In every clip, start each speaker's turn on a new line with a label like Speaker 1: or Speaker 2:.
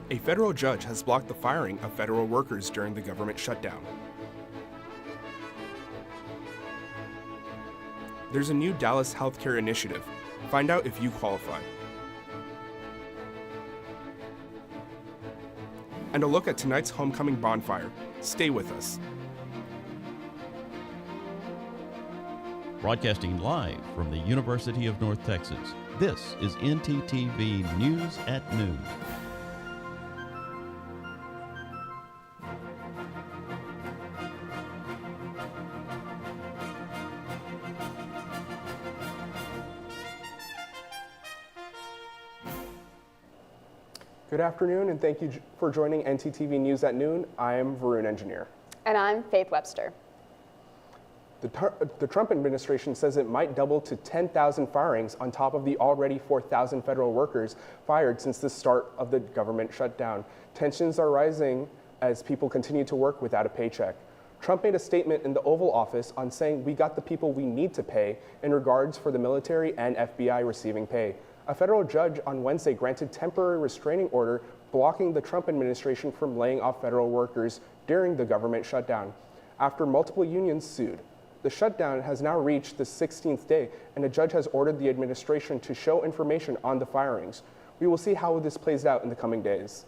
Speaker 1: A federal judge has blocked the firing of federal workers during the government shutdown. There's a new Dallas healthcare initiative. Find out if you qualify. And a look at tonight's Homecoming Bonfire. Stay with us.
Speaker 2: Broadcasting live from the University of North Texas, this is NTTV News at Noon.
Speaker 1: Good afternoon, and thank you for joining NTTV News at Noon. I am Varun Engineer.
Speaker 3: And I'm Faith Webster.
Speaker 1: The Trump administration says it might double to 10,000 firings on top of the already 4,000 federal workers fired since the start of the government shutdown. Tensions are rising as people continue to work without a paycheck. Trump made a statement in the Oval Office on saying we got the people we need to pay in regards for the military and FBI receiving pay. A federal judge on Wednesday granted temporary restraining order blocking the Trump administration from laying off federal workers during the government shutdown after multiple unions sued. The shutdown has now reached the 16th day, and a judge has ordered the administration to show information on the firings. We will see how this plays out in the coming days.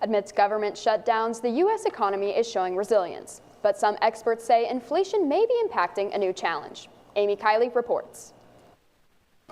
Speaker 3: Amidst government shutdowns, the U.S. economy is showing resilience, but some experts say inflation may be impacting a new challenge. Amy Kiley reports.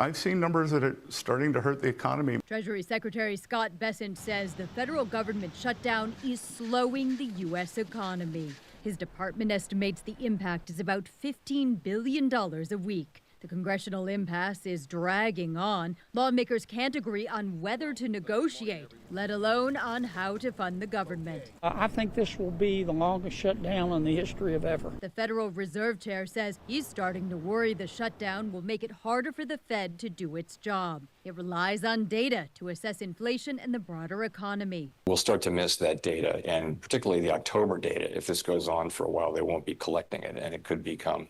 Speaker 4: I've seen numbers that are starting to hurt the economy.
Speaker 5: Treasury Secretary Scott Bessent says the federal government shutdown is slowing the U.S. economy. His department estimates the impact is about $15 billion a week. The congressional impasse is dragging on. Lawmakers can't agree on whether to negotiate, let alone on how to fund the government.
Speaker 6: I think this will be the longest shutdown in the history of ever.
Speaker 5: The Federal Reserve Chair says he's starting to worry the shutdown will make it harder for the Fed to do its job. It relies on data to assess inflation and the broader economy.
Speaker 7: We'll start to miss that data, and particularly the October data. If this goes on for a while, they won't be collecting it, and it could become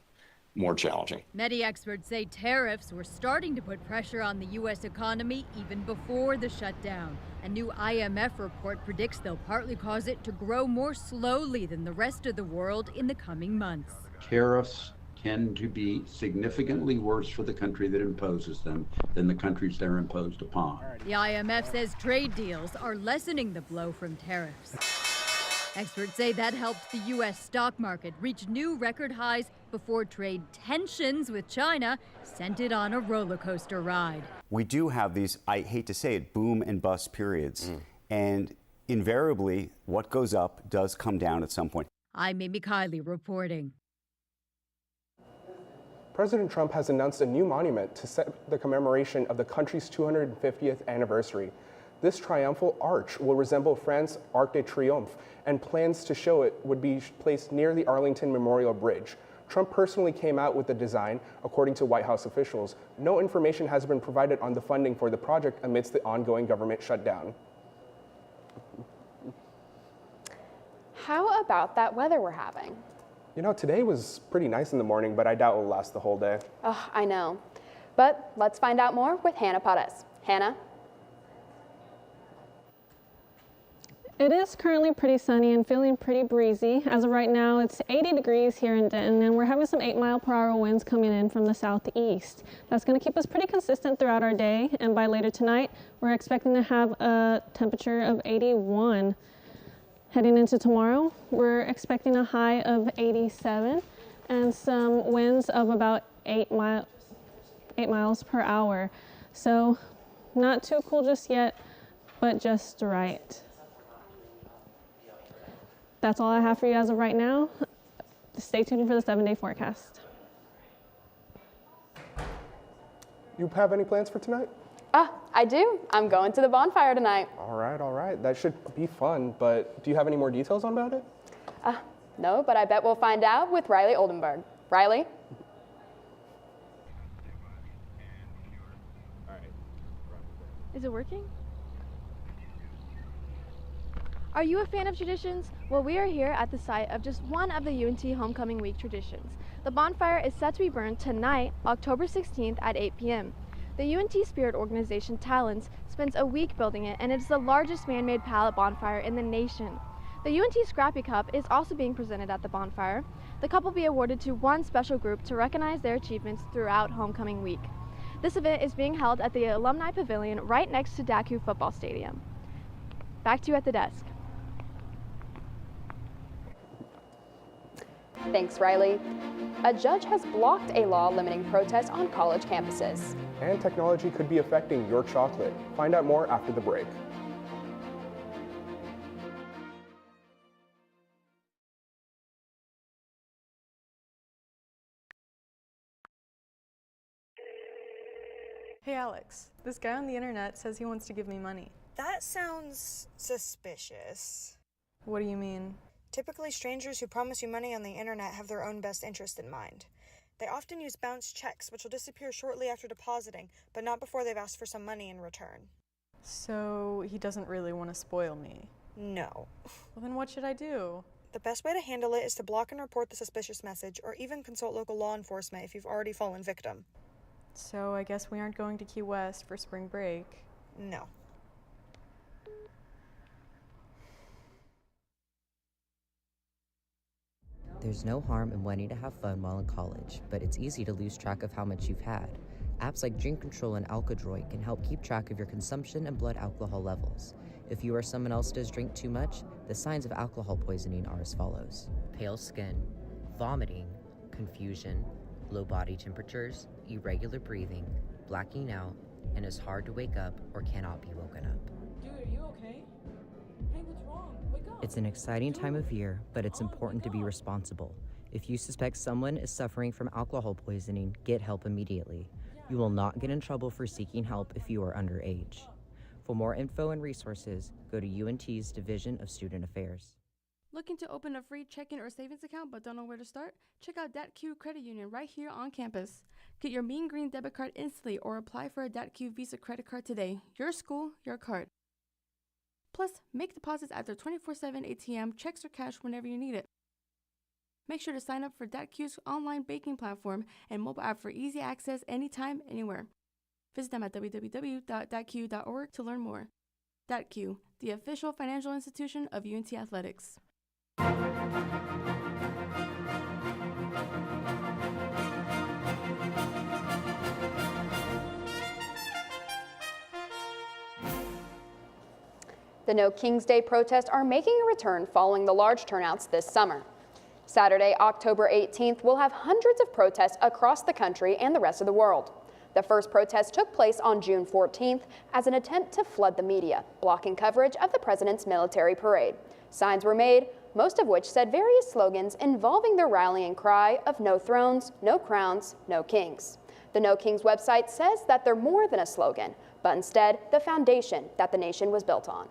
Speaker 7: more challenging.
Speaker 5: Many experts say tariffs were starting to put pressure on the U.S. economy even before the shutdown. A new IMF report predicts they'll partly cause it to grow more slowly than the rest of the world in the coming months.
Speaker 8: Tariffs tend to be significantly worse for the country that imposes them than the countries they're imposed upon.
Speaker 5: The IMF says trade deals are lessening the blow from tariffs. Experts say that helped the U.S. stock market reach new record highs before trade tensions with China sent it on a roller coaster ride.
Speaker 9: We do have these, I hate to say it, boom and bust periods. And invariably, what goes up does come down at some point.
Speaker 5: I'm Amy Kiley reporting.
Speaker 1: President Trump has announced a new monument to set the commemoration of the country's 250th anniversary. This triumphal arch will resemble France's Arc de Triomphe, and plans to show it would be placed near the Arlington Memorial Bridge. Trump personally came out with the design, according to White House officials. No information has been provided on the funding for the project amidst the ongoing government shutdown.
Speaker 3: How about that weather we're having?
Speaker 1: You know, today was pretty nice in the morning, but I doubt it will last the whole day.
Speaker 3: Oh, I know. But let's find out more with Hannah Pares. Hannah?
Speaker 10: It is currently pretty sunny and feeling pretty breezy. As of right now, it's 80 degrees here in Denton, and we're having some 8-mile-per-hour winds coming in from the southeast. That's going to keep us pretty consistent throughout our day, and by later tonight, we're expecting to have a temperature of 81. Heading into tomorrow, we're expecting a high of 87 and some winds of about 8 miles per hour. So not too cool just yet, but just right. That's all I have for you as of right now. Stay tuned for the 7-day forecast.
Speaker 1: You have any plans for tonight?
Speaker 3: I do. I'm going to the bonfire tonight.
Speaker 1: All right. That should be fun, but do you have any more details about it?
Speaker 3: No, but I bet we'll find out with Riley Oldenburg. Riley?
Speaker 11: Is it working? Are you a fan of traditions? Well, we are here at the site of just one of the UNT Homecoming Week traditions. The bonfire is set to be burned tonight, October 16th at 8 p.m. The UNT Spirit organization Talons spends a week building it, and it is the largest man-made pallet bonfire in the nation. The UNT Scrappy Cup is also being presented at the bonfire. The cup will be awarded to one special group to recognize their achievements throughout Homecoming Week. This event is being held at the Alumni Pavilion right next to DACU Football Stadium. Back to you at the desk.
Speaker 3: Thanks, Riley. A judge has blocked a law limiting protests on college campuses.
Speaker 1: And technology could be affecting your chocolate. Find out more after the break.
Speaker 12: Hey Alex, this guy on the internet says he wants to give me money.
Speaker 13: That sounds suspicious.
Speaker 12: What do you mean?
Speaker 13: Typically, strangers who promise you money on the internet have their own best interest in mind. They often use bounce checks, which will disappear shortly after depositing, but not before they've asked for some money in return.
Speaker 12: So he doesn't really want to spoil me?
Speaker 13: No.
Speaker 12: Well, then what should I do?
Speaker 13: The best way to handle it is to block and report the suspicious message, or even consult local law enforcement if you've already fallen victim.
Speaker 12: So I guess we aren't going to Key West for spring break.
Speaker 13: No.
Speaker 14: There's no harm in wanting to have fun while in college, but it's easy to lose track of how much you've had. Apps like Drink Control and Alkadroid can help keep track of your consumption and blood alcohol levels. If you or someone else does drink too much, the signs of alcohol poisoning are as follows: pale skin, vomiting, confusion, low body temperatures, irregular breathing, blacking out, and is hard to wake up or cannot be woken up.
Speaker 15: Dude, are you okay? Hey, what's wrong? Wake up!
Speaker 14: It's an exciting time of year, but it's important to be responsible. If you suspect someone is suffering from alcohol poisoning, get help immediately. You will not get in trouble for seeking help if you are underage. For more info and resources, go to UNT's Division of Student Affairs.
Speaker 16: Looking to open a free checking or savings account but don't know where to start? Check out DATQ Credit Union right here on campus. Get your Mean Green debit card instantly or apply for a DATQ Visa credit card today. Your school, your card. Plus, make deposits at their 24/7 ATM, checks or cash whenever you need it. Make sure to sign up for DATQ's online banking platform and mobile app for easy access anytime, anywhere. Visit them at www.datq.org to learn more. DATQ, the official financial institution of UNT Athletics.
Speaker 3: The No King's Day protests are making a return following the large turnouts this summer. Saturday, October 18th, will have hundreds of protests across the country and the rest of the world. The first protest took place on June 14th as an attempt to flood the media, blocking coverage of the president's military parade. Signs were made, most of which said various slogans involving the rallying cry of "No thrones, no crowns, no kings." The No Kings website says that they're more than a slogan, but instead the foundation that the nation was built on.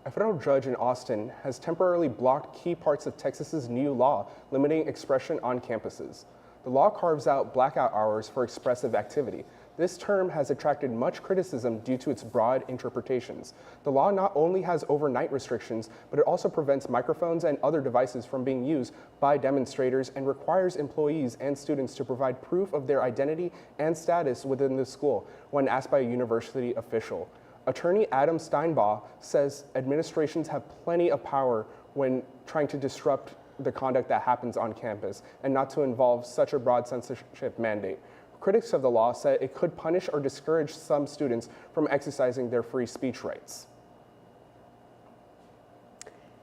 Speaker 1: A federal judge in Austin has temporarily blocked key parts of Texas's new law limiting expression on campuses. The law carves out blackout hours for expressive activity. This term has attracted much criticism due to its broad interpretations. The law not only has overnight restrictions, but it also prevents microphones and other devices from being used by demonstrators and requires employees and students to provide proof of their identity and status within the school when asked by a university official. Attorney Adam Steinbaugh says administrations have plenty of power when trying to disrupt the conduct that happens on campus and not to involve such a broad censorship mandate. Critics of the law said it could punish or discourage some students from exercising their free speech rights.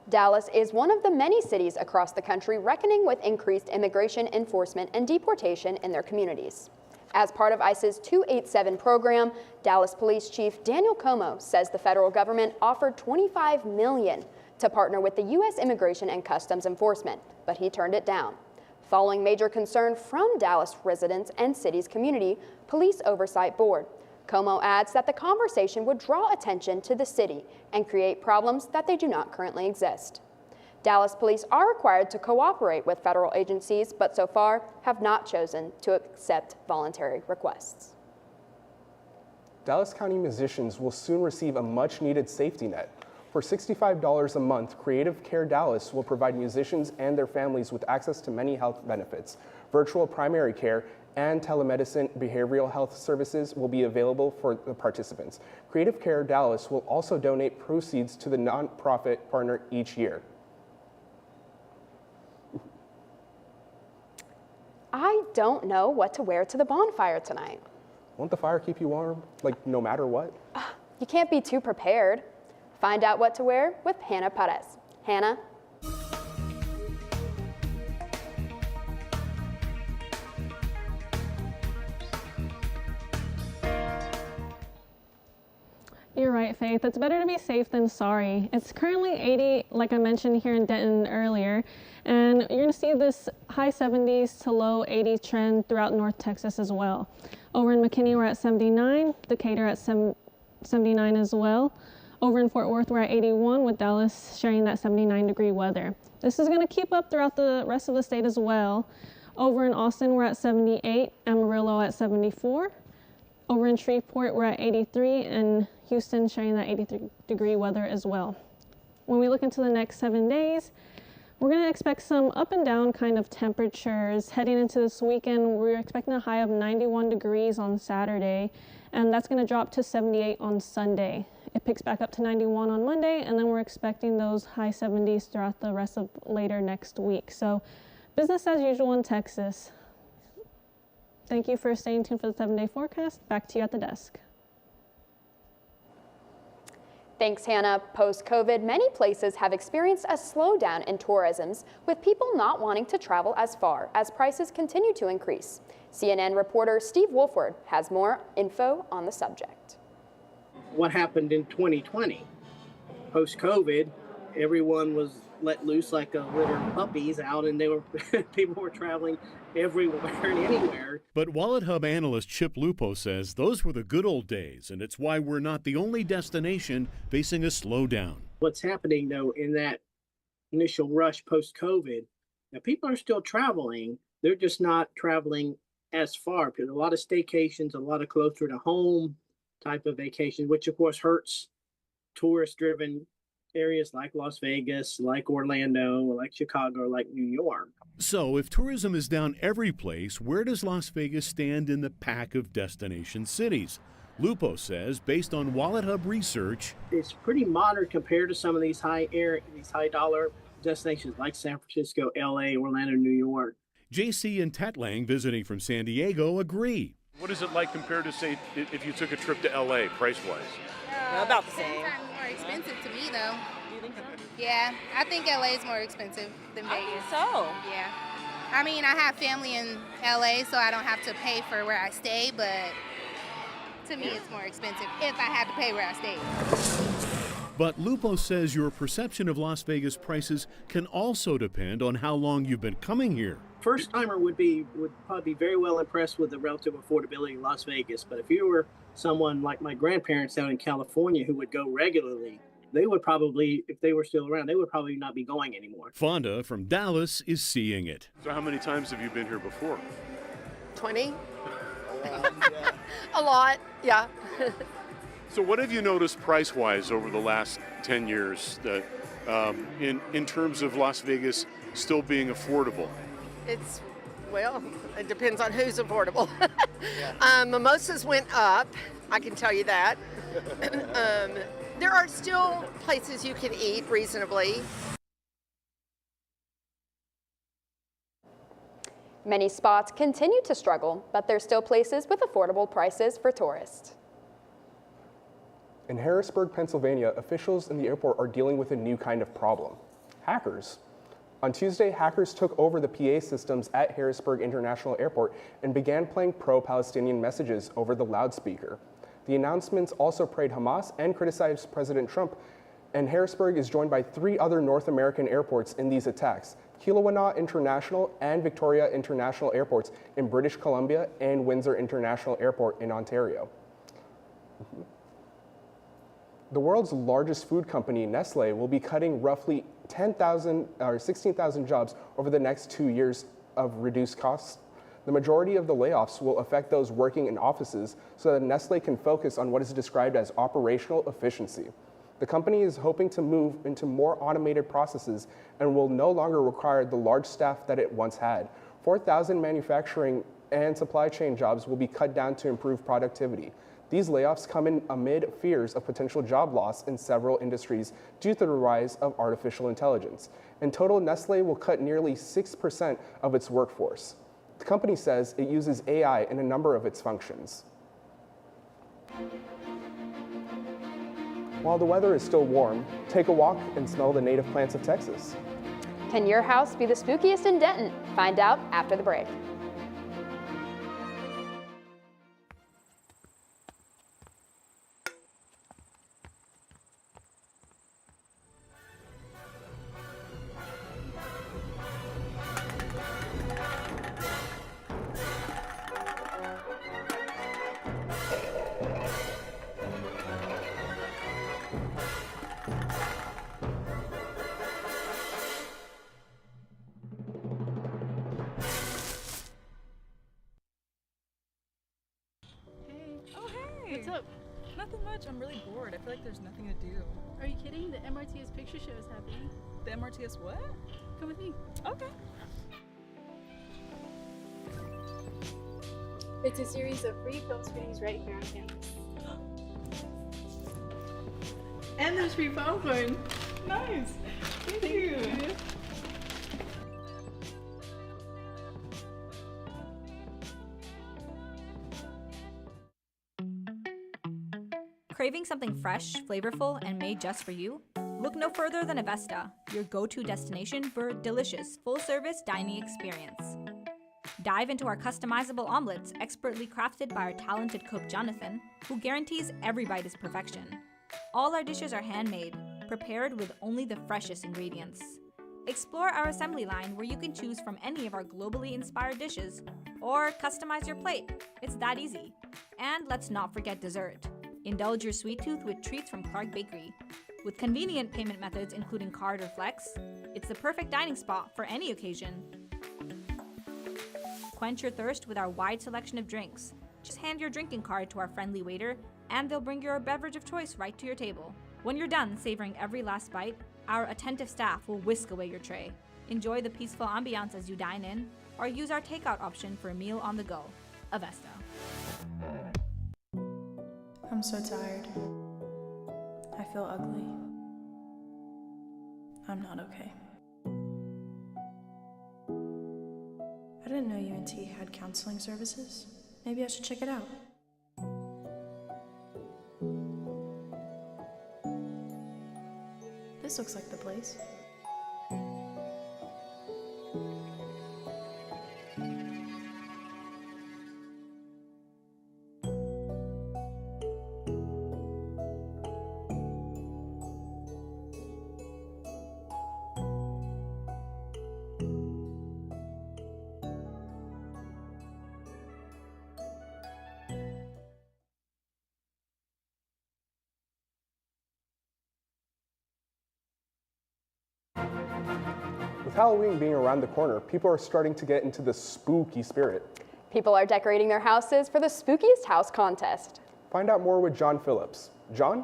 Speaker 3: Dallas is one of the many cities across the country reckoning with increased immigration enforcement and deportation in their communities. As part of ICE's 287 program, Dallas Police Chief Daniel Como says the federal government offered $25 million to partner with the U.S. Immigration and Customs Enforcement, but he turned it down. Following major concern from Dallas residents and city's community police oversight board. Como adds that the conversation would draw attention to the city and create problems that they do not currently exist. Dallas police are required to cooperate with federal agencies, but so far have not chosen to accept voluntary requests.
Speaker 1: Dallas County musicians will soon receive a much-needed safety net. For $65 a month, Creative Care Dallas will provide musicians and their families with access to many health benefits. Virtual primary care and telemedicine behavioral health services will be available for the participants. Creative Care Dallas will also donate proceeds to the nonprofit partner each year.
Speaker 3: I don't know what to wear to the bonfire tonight.
Speaker 1: Won't the fire keep you warm, like no matter what?
Speaker 3: You can't be too prepared. Find out what to wear with Hannah Perez. Hannah?
Speaker 10: You're right, Faith. It's better to be safe than sorry. It's currently 80, like I mentioned here in Denton earlier, and you're going to see this high 70s to low 80 trend throughout North Texas as well. Over in McKinney, we're at 79, Decatur at 79 as well. Over in Fort Worth, we're at 81, with Dallas sharing that 79-degree weather. This is going to keep up throughout the rest of the state as well. Over in Austin, we're at 78, Amarillo at 74. Over in Shreveport, we're at 83, and Houston sharing that 83-degree weather as well. When we look into the next 7 days, we're going to expect some up and down kind of temperatures. Heading into this weekend, we're expecting a high of 91 degrees on Saturday, and that's going to drop to 78 on Sunday. It picks back up to 91 on Monday, and then we're expecting those high 70s throughout the rest of later next week. So business as usual in Texas. Thank you for staying tuned for the 7-day forecast. Back to you at the desk.
Speaker 3: Thanks, Hannah. Post-COVID, many places have experienced a slowdown in tourism, with people not wanting to travel as far as prices continue to increase. CNN reporter Steve Wolford has more info on the subject.
Speaker 17: What happened in 2020? Post-COVID, everyone was let loose like a litter of puppies out, and people were traveling everywhere and anywhere.
Speaker 18: But Wallet Hub analyst Chip Lupo says those were the good old days, and it's why we're not the only destination facing a slowdown.
Speaker 17: What's happening, though, in that initial rush post-COVID, now people are still traveling. They're just not traveling as far, because a lot of staycations, a lot of closer to home type of vacation, which of course hurts tourist-driven areas like Las Vegas, like Orlando, like Chicago, like New York.
Speaker 18: So if tourism is down every place, where does Las Vegas stand in the pack of destination cities? Lupo says, based on Wallet Hub research,
Speaker 17: it's pretty moderate compared to some of these high dollar destinations like San Francisco, LA, Orlando, New York.
Speaker 18: JC and Tetlang, visiting from San Diego, agree.
Speaker 19: What is it like compared to, say, if you took a trip to LA, price-wise?
Speaker 20: About the same.
Speaker 21: Sometimes more expensive to me, though.
Speaker 20: Do you think so?
Speaker 21: Yeah, I think LA is more expensive than Vegas.
Speaker 20: I think so.
Speaker 21: Yeah. I mean, I have family in LA, so I don't have to pay for where I stay, but to me, it's more expensive if I had to pay where I stay.
Speaker 18: But Lupo says your perception of Las Vegas prices can also depend on how long you've been coming here.
Speaker 17: First-timer would probably be very well impressed with the relative affordability of Las Vegas. But if you were someone like my grandparents out in California who would go regularly, they would probably, if they were still around, they would probably not be going anymore.
Speaker 18: Fonda from Dallas is seeing it.
Speaker 19: So how many times have you been here before?
Speaker 20: 20. A lot, yeah.
Speaker 19: So what have you noticed price-wise over the last 10 years that in terms of Las Vegas still being affordable?
Speaker 20: It depends on who's affordable. Mimosas went up, I can tell you that. There are still places you can eat reasonably.
Speaker 3: Many spots continue to struggle, but there's still places with affordable prices for tourists.
Speaker 1: In Harrisburg, Pennsylvania, officials in the airport are dealing with a new kind of problem: hackers. On Tuesday, hackers took over the PA systems at Harrisburg International Airport and began playing pro-Palestinian messages over the loudspeaker. The announcements also praised Hamas and criticized President Trump, and Harrisburg is joined by 3 other North American airports in these attacks: Kelowna International and Victoria International Airports in British Columbia and Windsor International Airport in Ontario. The world's largest food company, Nestle, will be cutting roughly 16,000 jobs over the next 2 years of reduced costs. The majority of the layoffs will affect those working in offices so that Nestle can focus on what is described as operational efficiency. The company is hoping to move into more automated processes and will no longer require the large staff that it once had. 4,000 manufacturing and supply chain jobs will be cut down to improve productivity. These layoffs come in amid fears of potential job loss in several industries due to the rise of artificial intelligence. In total, Nestle will cut nearly 6% of its workforce. The company says it uses AI in a number of its functions. While the weather is still warm, take a walk and smell the native plants of Texas.
Speaker 3: Can your house be the spookiest in Denton? Find out after the break.
Speaker 12: What's up? Nothing much. I'm really bored. I feel like there's nothing to do.
Speaker 2: Are you kidding? The MRTS picture show is happening.
Speaker 12: The MRTS what?
Speaker 2: Come with me.
Speaker 12: Okay.
Speaker 2: It's a series of free film screenings right here on campus. And there's free popcorn.
Speaker 12: Nice. Thank you.
Speaker 22: Craving something fresh, flavorful, and made just for you? Look no further than Avesta, your go-to destination for a delicious, full-service dining experience. Dive into our customizable omelets, expertly crafted by our talented cook Jonathan, who guarantees every bite is perfection. All our dishes are handmade, prepared with only the freshest ingredients. Explore our assembly line where you can choose from any of our globally inspired dishes, or customize your plate. It's that easy. And let's not forget dessert. Indulge your sweet tooth with treats from Clark Bakery. With convenient payment methods including card or flex, it's the perfect dining spot for any occasion. Quench your thirst with our wide selection of drinks. Just hand your drinking card to our friendly waiter, and they'll bring your beverage of choice right to your table. When you're done savoring every last bite, our attentive staff will whisk away your tray. Enjoy the peaceful ambiance as you dine in, or use our takeout option for a meal on the go. Avesta.
Speaker 23: I'm so tired. I feel ugly. I'm not okay. I didn't know UNT had counseling services. Maybe I should check it out. This looks like the place.
Speaker 1: With Halloween being around the corner, people are starting to get into the spooky spirit.
Speaker 3: People are decorating their houses for the spookiest house contest.
Speaker 1: Find out more with John Phillips. John?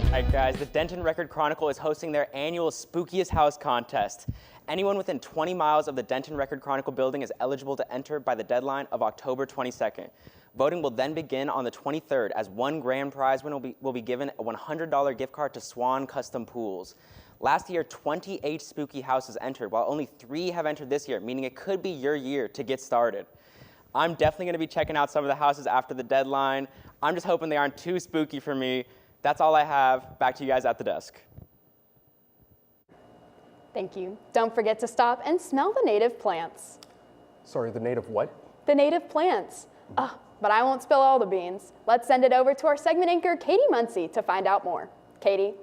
Speaker 24: Alright guys, the Denton Record Chronicle is hosting their annual Spookiest House contest. Anyone within 20 miles of the Denton Record Chronicle building is eligible to enter by the deadline of October 22nd. Voting will then begin on the 23rd as one grand prize winner will be given a $100 gift card to Swan Custom Pools. Last year, 28 spooky houses entered, while only 3 have entered this year, meaning it could be your year to get started. I'm definitely going to be checking out some of the houses after the deadline. I'm just hoping they aren't too spooky for me. That's all I have. Back to you guys at the desk.
Speaker 3: Thank you. Don't forget to stop and smell the native plants.
Speaker 1: Sorry, the native what?
Speaker 3: The native plants. But I won't spill all the beans. Let's send it over to our segment anchor, Katie Muncie, to find out more. Katie.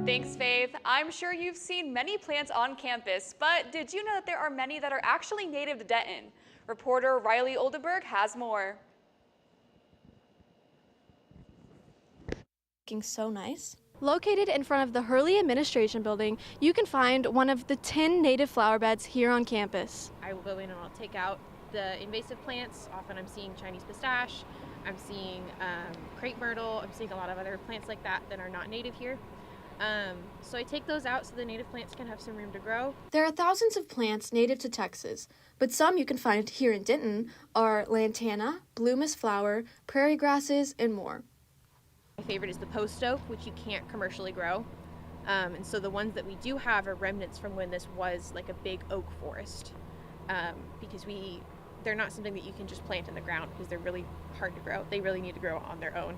Speaker 25: Thanks, Faith. I'm sure you've seen many plants on campus, but did you know that there are many that are actually native to Denton? Reporter Riley Oldenburg has more.
Speaker 11: looking so nice? Located in front of the Hurley Administration Building, you can find one of the 10 native flower beds here on campus.
Speaker 4: I will go in and I'll take out the invasive plants. Often I'm seeing Chinese pistache, I'm seeing crepe myrtle, I'm seeing a lot of other plants like that that are not native here. So I take those out so the native plants can have some room to grow.
Speaker 11: There are thousands of plants native to Texas, but some you can find here in Denton are lantana, blue mist flower, prairie grasses, and more.
Speaker 4: My favorite is the post oak, which you can't commercially grow. And so the ones that we do have are remnants from when this was like a big oak forest. Because they're not something that you can just plant in the ground because they're really hard to grow. They really need to grow on their own.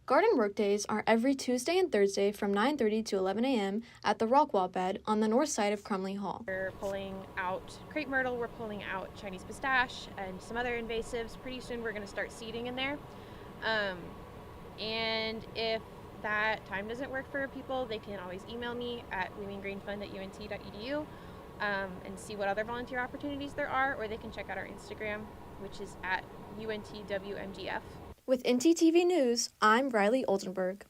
Speaker 11: Garden work days are every Tuesday and Thursday from 9:30 to 11 a.m. at the Rockwall bed on the north side of Crumley Hall.
Speaker 4: We're pulling out crepe myrtle, we're pulling out Chinese pistache, and some other invasives. Pretty soon we're going to start seeding in there. And if that time doesn't work for people, they can always email me at wemeangreenfund@unt.edu and see what other volunteer opportunities there are, or they can check out our Instagram, which is at UNTWMGF.
Speaker 11: With NTTV News, I'm Riley Oldenburg.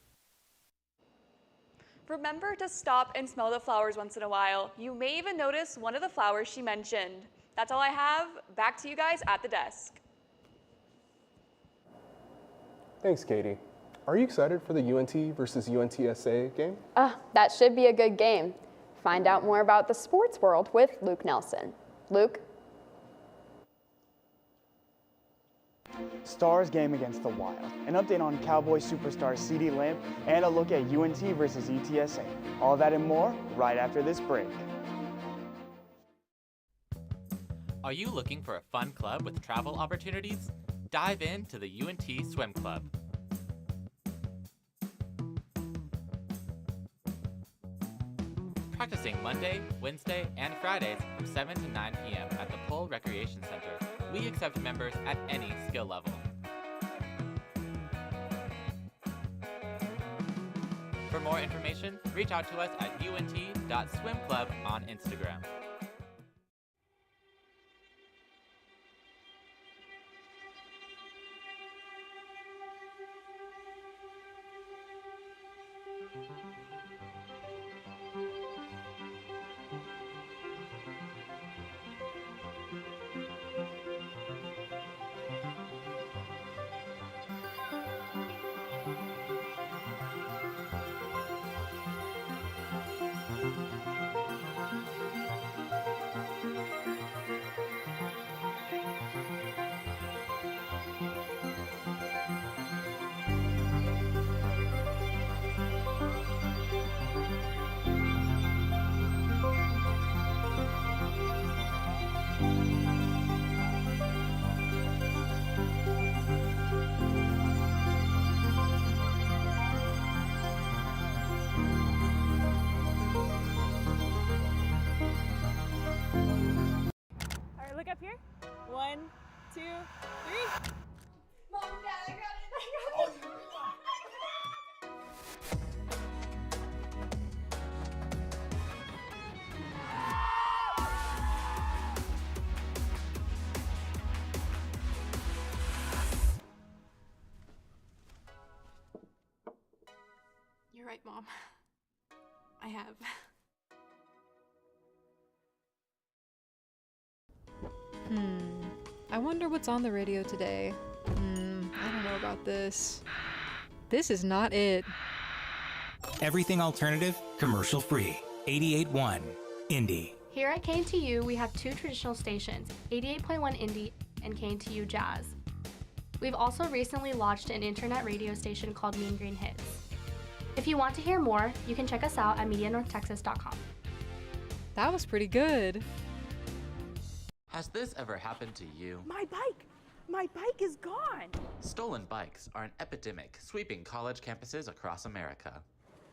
Speaker 25: Remember to stop and smell the flowers once in a while. You may even notice one of the flowers she mentioned. That's all I have. Back to you guys at the desk.
Speaker 1: Thanks, Katie. Are you excited for the UNT versus UNTSA game?
Speaker 3: That should be a good game. Find out more about the sports world with Luke Nelson. Luke?
Speaker 6: Stars game against the Wild, an update on Cowboy superstar CeeDee Lamb, and a look at UNT versus UTSA. All that and more right after this break.
Speaker 7: Are you looking for a fun club with travel opportunities? Dive into the UNT Swim Club. Practicing Monday, Wednesday, and Fridays from 7 to 9 p.m. at the Pole Recreation Center. We accept members at any skill level. For more information, reach out to us at unt.swimclub on Instagram.
Speaker 8: Look up here. 1, 2, 3.
Speaker 25: Mom, Dad, I got it.
Speaker 2: You're right, Mom. I have.
Speaker 9: I wonder what's on the radio today. I don't know about this. This is not it.
Speaker 26: Everything alternative, commercial free. 88.1 Indie.
Speaker 27: Here at KNTU, we have two traditional stations, 88.1 Indie and KNTU Jazz. We've also recently launched an internet radio station called Mean Green Hits. If you want to hear more, you can check us out at MediaNorthTexas.com.
Speaker 9: That was pretty good.
Speaker 7: Has this ever happened to you?
Speaker 8: My bike! My bike is gone!
Speaker 7: Stolen bikes are an epidemic sweeping college campuses across America.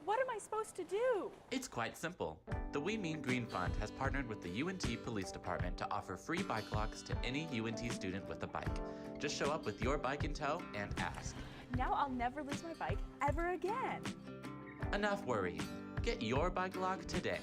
Speaker 8: What am I supposed to do?
Speaker 7: It's quite simple. The We Mean Green Fund has partnered with the UNT Police Department to offer free bike locks to any UNT student with a bike. Just show up with your bike in tow and ask.
Speaker 8: Now I'll never lose my bike ever again.
Speaker 7: Enough worrying. Get your bike lock today.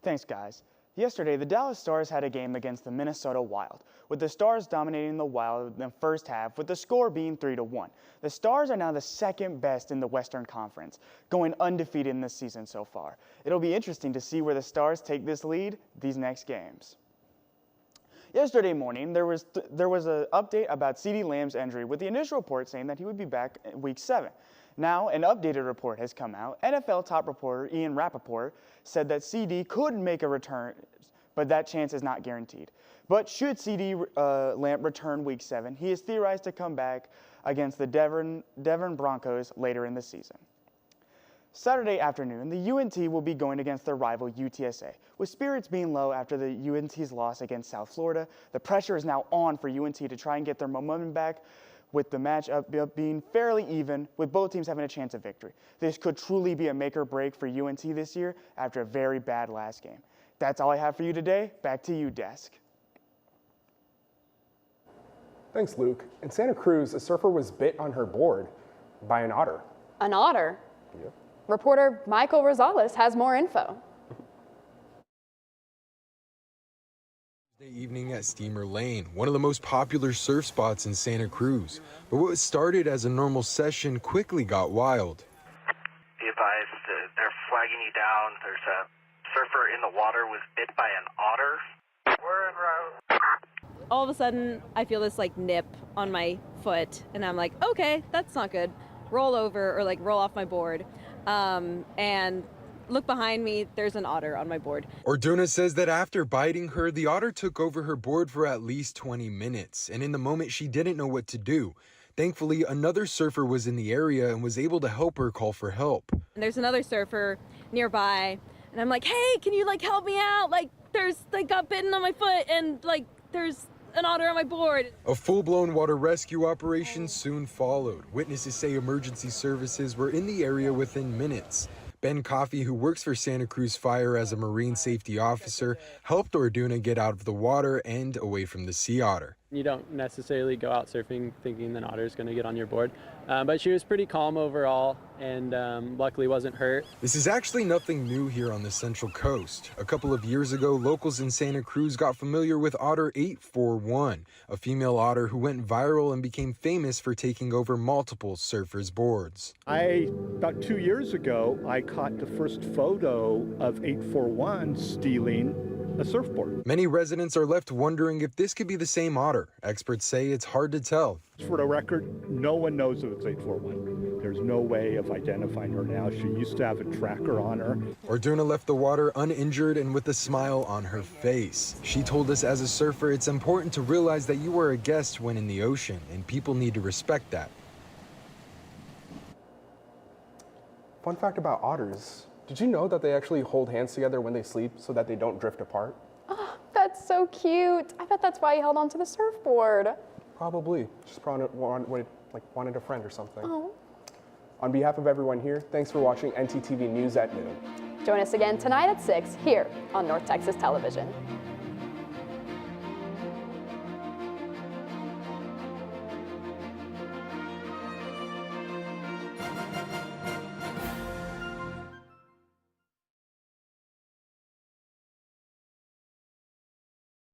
Speaker 6: Thanks, guys. Yesterday, the Dallas Stars had a game against the Minnesota Wild, with the Stars dominating the Wild in the first half with the score being 3-1. The Stars are now the second best in the Western Conference, going undefeated in this season so far. It'll be interesting to see where the Stars take this lead these next games. Yesterday morning, there was an update about CeeDee Lamb's injury, with the initial report saying that he would be back in Week 7. Now, an updated report has come out. NFL top reporter Ian Rappaport said that CeeDee could make a return, but that chance is not guaranteed. But should CeeDee Lamb return Week 7, he is theorized to come back against the Denver Broncos later in the season. Saturday afternoon, the UNT will be going against their rival UTSA. With spirits being low after the UNT's loss against South Florida, the pressure is now on for UNT to try and get their momentum back, with the matchup being fairly even, with both teams having a chance of victory. This could truly be a make or break for UNT this year after a very bad last game. That's all I have for you today. Back to you, Desk.
Speaker 1: Thanks, Luke. In Santa Cruz, a surfer was bit on her board by an otter.
Speaker 3: An otter?
Speaker 1: Yep.
Speaker 3: Reporter Michael Rosales has more info.
Speaker 5: Evening at Steamer Lane, one of the most popular surf spots in Santa Cruz. But what started as a normal session quickly got wild.
Speaker 10: Be advised, they're flagging you down. There's a surfer in the water was bit by an otter. We're en route.
Speaker 13: All of a sudden, I feel this like nip on my foot, and I'm like, okay, that's not good. Roll over, or like roll off my board, and look behind me, there's an otter on my board.
Speaker 5: Orduna says that after biting her, the otter took over her board for at least 20 minutes, and in the moment she didn't know what to do. Thankfully, another surfer was in the area and was able to help her call for help.
Speaker 13: And there's another surfer nearby, and I'm like, hey, can you like help me out? Like, got bitten on my foot, and like there's an otter on my board.
Speaker 5: A full-blown water rescue operation soon followed. Witnesses say emergency services were in the area within minutes. Ben Coffey, who works for Santa Cruz Fire as a marine safety officer, helped Orduna get out of the water and away from the sea otter.
Speaker 14: You don't necessarily go out surfing thinking an otter is going to get on your board, but she was pretty calm overall and luckily wasn't hurt.
Speaker 5: This is actually nothing new here on the Central Coast. A couple of years ago, locals in Santa Cruz got familiar with Otter 841, a female otter who went viral and became famous for taking over multiple surfers' boards.
Speaker 15: About 2 years ago, I caught the first photo of 841 stealing a surfboard.
Speaker 5: Many residents are left wondering if this could be the same otter. Experts say it's hard to tell.
Speaker 15: For the record, no one knows if it's 841. There's no way of identifying her now. She used to have a tracker on her.
Speaker 5: Orduna left the water uninjured and with a smile on her face. She told us as a surfer, it's important to realize that you are a guest when in the ocean, and people need to respect that.
Speaker 1: Fun fact about otters. Did you know that they actually hold hands together when they sleep so that they don't drift apart?
Speaker 3: Oh, that's so cute. I bet that's why he held onto the surfboard.
Speaker 1: Probably. Just wanted a friend or something.
Speaker 3: Oh.
Speaker 1: On behalf of everyone here, thanks for watching NTTV News at noon.
Speaker 3: Join us again tonight at 6 here on North Texas Television.